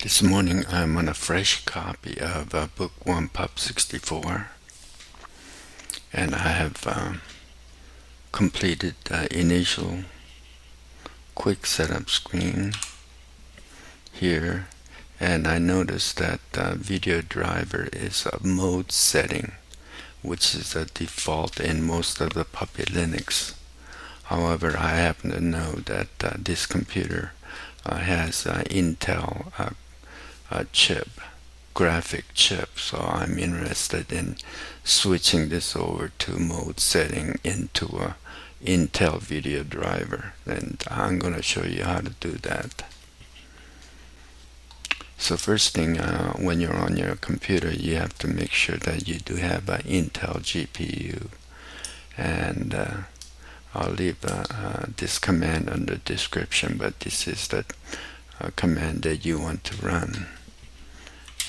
This morning I'm on a fresh copy of bookwormpup64, and I have completed the initial quick setup screen here, and I noticed that the video driver is a mode setting, which is a default in most of the PuppyLinux. However, I happen to know that this computer has Intel graphic chip, so I'm interested in switching this over to mode setting into a Intel video driver, and I'm going to show you how to do that. So first thing, when you're on your computer, you have to make sure that you do have an Intel GPU, and I'll leave this command under description, but this is the command that you want to run.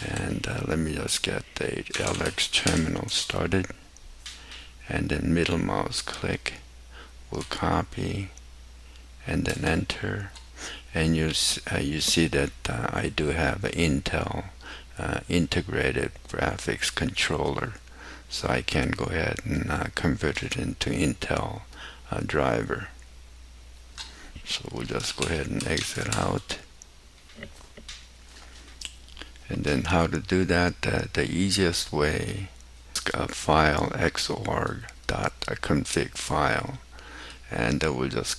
And let me just get the LX terminal started, and then middle mouse click, we'll copy and then enter, and you see that I do have an Intel integrated graphics controller, so I can go ahead and convert it into Intel driver. So we'll just go ahead and exit out. And then how to do that, the easiest way is a file xorg.conf file, and we'll just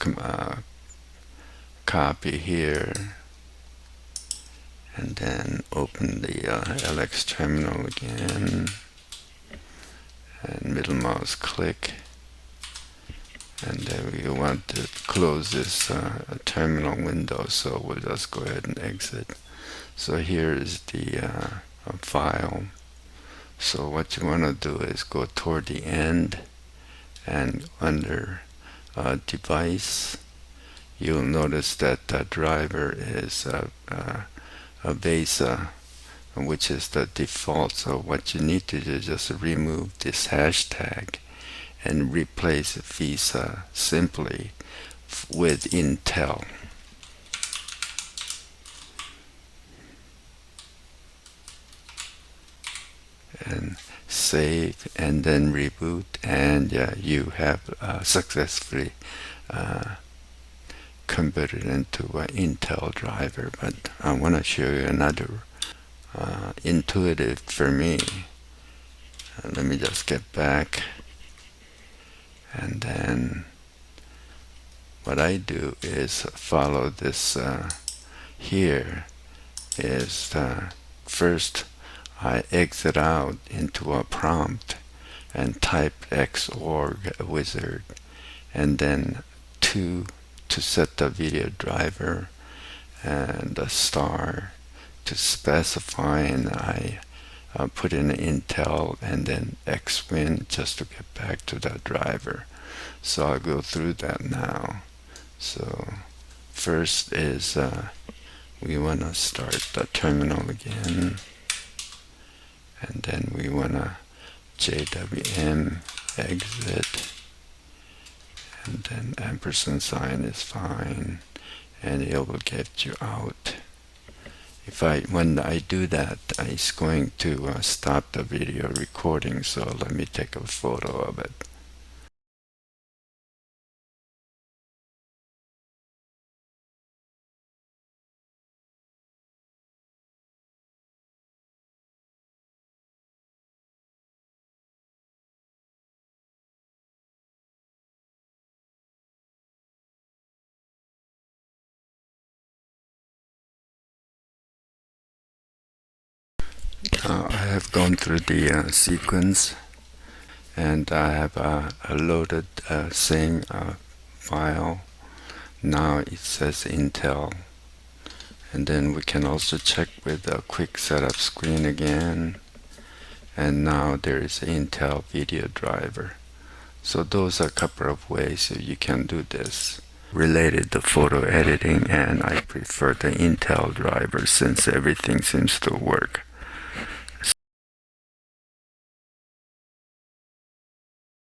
copy here and then open the LX terminal again, and middle mouse click, and then we want to close this terminal window, so we'll just go ahead and exit. So here is the file. So what you want to do is go toward the end, and under device, you'll notice that the driver is a vesa, which is the default. So what you need to do is just remove this hashtag and replace vesa simply with Intel. And save, and then reboot, and you have successfully converted into an Intel driver. But I want to show you another intuitive for me. Let me just get back, and then what I do is follow this here is first I exit out into a prompt and type xorgwizard, and then 2 to set the video driver, and a star to specify, and I put in Intel, and then xwin just to get back to that driver. So I'll go through that now. So first is we want to start the terminal again, and then we want to JWM exit, and then ampersand sign is fine, and it will get you out. When I do that, it's going to stop the video recording, so let me take a photo of it. I have gone through the sequence, and I have loaded same file. Now it says Intel, and then we can also check with the quick setup screen again, and now there is Intel video driver. So those are a couple of ways you can do this related to photo editing, and I prefer the Intel driver since everything seems to work.